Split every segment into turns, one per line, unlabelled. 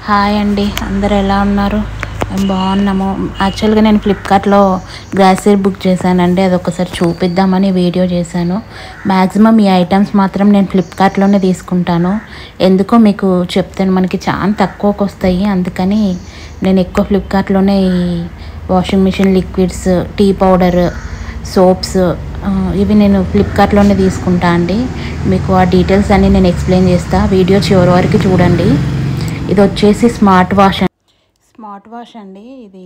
Hi అండి, అందరు ఎలా ఉన్నారు? మేము బాగున్నాము. యాక్చువల్గా నేను ఫ్లిప్కార్ట్లో గ్రాసరీ బుక్ చేశానండి. అది ఒకసారి చూపిద్దామని వీడియో చేశాను. మ్యాక్సిమం ఈ ఐటమ్స్ మాత్రం నేను ఫ్లిప్కార్ట్లోనే తీసుకుంటాను. ఎందుకో మీకు చెప్తాను, మనకి చాలా తక్కువకి వస్తాయి. అందుకని నేను ఎక్కువ ఫ్లిప్కార్ట్లోనే ఈ washing machine liquids, tea powder, soaps ఇవి నేను ఫ్లిప్కార్ట్లోనే తీసుకుంటా అండి. మీకు ఆ డీటెయిల్స్ అన్నీ నేను ఎక్స్ప్లెయిన్ చేస్తా. వీడియో చివరి వరకు చూడండి. ఇది వచ్చేసి స్మార్ట్ వాష్ అండి. ఇది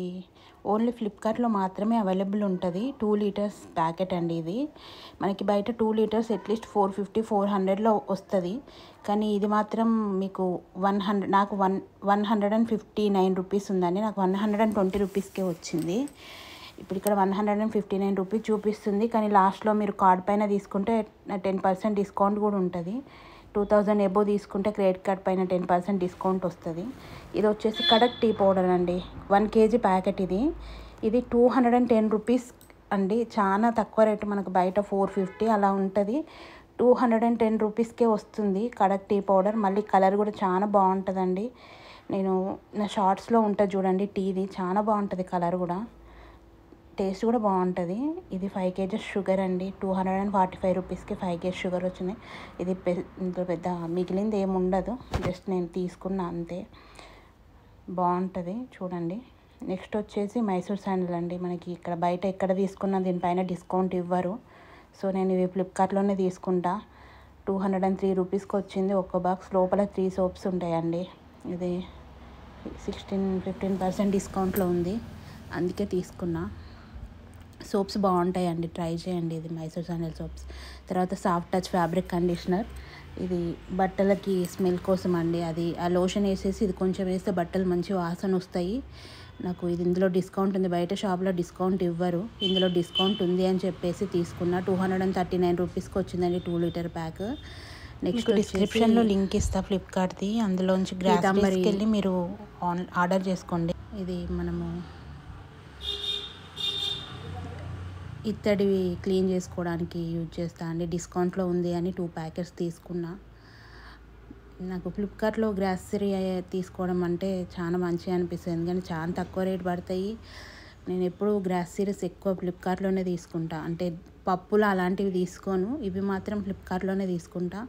ఓన్లీ ఫ్లిప్కార్ట్లో మాత్రమే అవైలబుల్ ఉంటుంది. 2 లీటర్స్ ప్యాకెట్ అండి. ఇది మనకి బయట 2 లీటర్స్ అట్లీస్ట్ 450-400లో వస్తుంది. కానీ ఇది మాత్రం మీకు 100, నాకు 159 రూపీస్ ఉందండి. నాకు 120 రూపీస్కే వచ్చింది. ఇప్పుడు ఇక్కడ 159 రూపీస్ చూపిస్తుంది. కానీ లాస్ట్లో మీరు కార్డ్ పైన తీసుకుంటే 10% డిస్కౌంట్ కూడా ఉంటుంది. 2000 ఎబో తీసుకుంటే క్రెడిట్ కార్డ్ పైన 10% డిస్కౌంట్ వస్తుంది. ఇది వచ్చేసి కడక్ టీ పౌడర్ అండి. 1 కేజీ ప్యాకెట్ ఇది 210 రూపీస్ అండి. చాలా తక్కువ రేటు. మనకు బయట 450 అలా ఉంటుంది. 210 రూపీస్కే వస్తుంది కడక్ టీ పౌడర్. మళ్ళీ కలర్ కూడా చాలా బాగుంటుందండి. నేను నా షార్ట్స్లో ఉంటుంది చూడండి, టీది చాలా బాగుంటుంది. కలర్ కూడా, టేస్ట్ కూడా బాగుంటుంది. ఇది 5 కేజెస్ షుగర్ అండి. 245 రూపీస్కి 5 కేజీ షుగర్ వచ్చింది. ఇది పెద్ద మిగిలింది ఏమి ఉండదు, జస్ట్ నేను తీసుకున్నా అంతే. బాగుంటుంది చూడండి. నెక్స్ట్ వచ్చేసి మైసూర్ శాండిల్ అండి. మనకి ఇక్కడ బయట ఎక్కడ తీసుకున్నా దీనిపైన డిస్కౌంట్ ఇవ్వరు. సో నేను ఇవి ఫ్లిప్కార్ట్లోనే తీసుకుంటా. 203 రూపీస్కి వచ్చింది. ఒక్క బాక్స్ లోపల 3 సోప్స్ ఉంటాయండి. ఇది 15% డిస్కౌంట్లో ఉంది, అందుకే తీసుకున్నా. సోప్స్ బాగుంటాయండి, ట్రై చేయండి. ఇది మైసూర్ శాండిల్ సోప్స్. తర్వాత సాఫ్ట్ టచ్ ఫ్యాబ్రిక్ కండిషనర్. ఇది బట్టలకి స్మెల్ కోసం అండి. అది ఆ లోషన్ వేసేసి ఇది కొంచెం వేస్తే బట్టలు మంచి వాసన వస్తాయి. నాకు ఇది ఇందులో డిస్కౌంట్ ఉంది. బయట షాప్లో డిస్కౌంట్ ఇవ్వరు, ఇందులో డిస్కౌంట్ ఉంది అని చెప్పేసి తీసుకున్నా. 239 రూపీస్కి వచ్చిందండి 2 లీటర్ ప్యాక్. నెక్స్ట్ డిస్క్రిప్షన్లో లింక్ ఇస్తా ఫ్లిప్కార్ట్ది. అందులోంచి గ్రాసరీస్కి వెళ్ళి మీరు ఆర్డర్ చేసుకోండి. ఇది మనము ఇత్తడివి క్లీన్ చేసుకోవడానికి యూజ్ చేస్తా అండి. డిస్కౌంట్లో ఉంది అని 2 ప్యాకెట్స్ తీసుకున్నా. నాకు ఫ్లిప్కార్ట్లో గ్రాసరీ తీసుకోవడం అంటే చాలా మంచిగా అనిపిస్తుంది. ఎందుకంటే చాలా తక్కువ రేట్ పడతాయి. నేను ఎప్పుడు గ్రాసరీస్ ఎక్కువ ఫ్లిప్కార్ట్లోనే తీసుకుంటా. అంటే పప్పులు అలాంటివి తీసుకోను, ఇవి మాత్రం ఫ్లిప్కార్ట్లోనే తీసుకుంటా.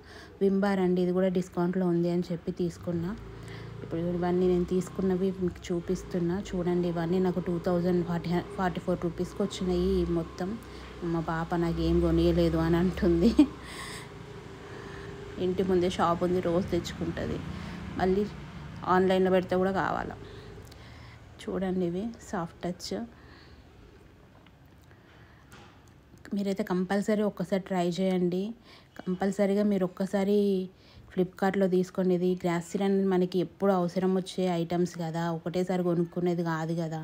విమ్ బార్ అండి, ఇది కూడా డిస్కౌంట్లో ఉంది అని చెప్పి తీసుకున్నా. ఇప్పుడు ఇవన్నీ నేను తీసుకున్నవి మీకు చూపిస్తున్నా చూడండి. ఇవన్నీ నాకు 2044 రూపీస్కి వచ్చినాయి మొత్తం. మా పాప నాకు ఏం కొనియలేదు అని అంటుంది. ఇంటి ముందే షాప్ ఉంది, రోజు తెచ్చుకుంటుంది. మళ్ళీ ఆన్లైన్లో పెడితే కూడా కావాలా. చూడండి, ఇవి సాఫ్ట్ టచ్. మీరైతే కంపల్సరీ ఒక్కసారి ట్రై చేయండి. కంపల్సరీగా మీరు ఒక్కసారి ఫ్లిప్కార్ట్లో తీసుకోండి. ఇది గ్రాసరీ అనేది మనకి ఎప్పుడు అవసరం వచ్చే ఐటమ్స్ కదా, ఒకటేసారి కొనుక్కునేది కాదు కదా.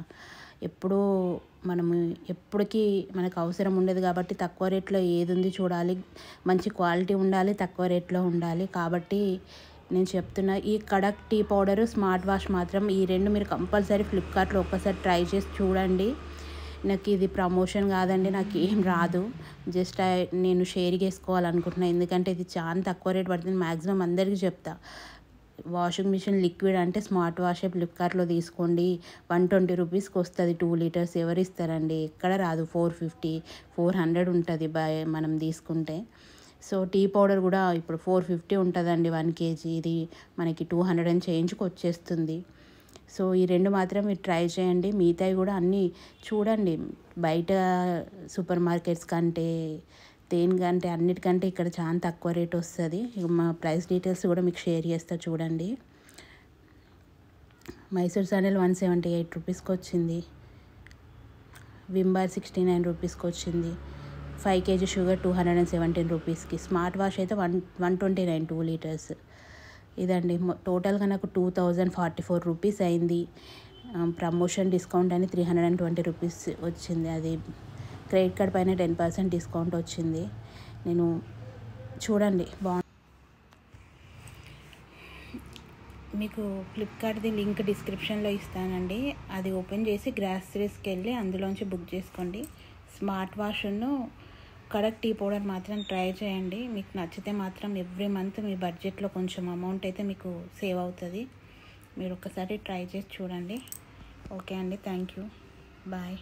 ఎప్పుడూ మనము ఎప్పటికీ మనకు అవసరం ఉండదు కాబట్టి తక్కువ రేట్లో ఏది ఉంది చూడాలి, మంచి క్వాలిటీ ఉండాలి, తక్కువ రేట్లో ఉండాలి. కాబట్టి నేను చెప్తున్నా, ఈ కడక్ టీ పౌడరు, స్మార్ట్ వాష్ మాత్రం ఈ రెండు మీరు కంపల్సరీ ఫ్లిప్కార్ట్లో ఒక్కసారి ట్రై చేసి చూడండి. నాకు ఇది ప్రమోషన్ కాదండి, నాకు ఏం రాదు, జస్ట్ నేను షేర్ చేసుకోవాలనుకుంటున్నాను. ఎందుకంటే ఇది చాలా తక్కువ రేట్ పడుతుంది. మ్యాక్సిమం అందరికీ చెప్తా, వాషింగ్ మిషన్ లిక్విడ్ అంటే స్మార్ట్ వాషే ఫ్లిప్కార్ట్లో తీసుకోండి. 120 రూపీస్కి వస్తుంది 2 లీటర్స్. ఎవరు ఇస్తారండి? ఎక్కడ రాదు. 450-400 ఉంటుంది మనం తీసుకుంటే. సో టీ పౌడర్ కూడా ఇప్పుడు 450 ఉంటుందండి 1 కేజీ. ఇది మనకి 200 చేంజ్కి వచ్చేస్తుంది. సో ఈ రెండు మాత్రం మీరు ట్రై చేయండి. మిగతాయి కూడా అన్నీ చూడండి. బయట సూపర్ మార్కెట్స్ కంటే దేనికంటే అన్నిటికంటే ఇక్కడ చాలా తక్కువ రేట్ వస్తుంది. మా ప్రైస్ డీటెయిల్స్ కూడా మీకు షేర్ చేస్తా చూడండి. మైసూర్ శాండిల్ 178 రూపీస్కి వచ్చింది. విమ్ బార్ 69 రూపీస్కి వచ్చింది. 5 కేజీ షుగర్ 217 రూపీస్కి. స్మార్ట్ వాష్ అయితే 129 2 లీటర్స్. ఇదండి టోటల్గా నాకు 2044 రూపీస్ అయింది. ప్రమోషన్ డిస్కౌంట్ అని 320 రూపీస్ వచ్చింది. అది క్రెడిట్ కార్డ్ పైన 10% డిస్కౌంట్ వచ్చింది. నేను చూడండి మీకు ఫ్లిప్కార్ట్ది లింక్ డిస్క్రిప్షన్లో ఇస్తానండి. అది ఓపెన్ చేసి గ్రాసరీస్కి వెళ్ళి అందులోంచి బుక్ చేసుకోండి. స్మార్ట్ వాష్ను కడక్ టీ పౌడర్ మాత్రం ట్రై చేయండి. మీకు నచ్చితే మాత్రం ఎవ్రీ మంత్ మీ బడ్జెట్లో కొంచెం అమౌంట్ అయితే మీకు సేవ్ అవుతుంది. మీరు ఒకసారి ట్రై చేసి చూడండి. ఓకే అండి, థ్యాంక్ యూ, బాయ్.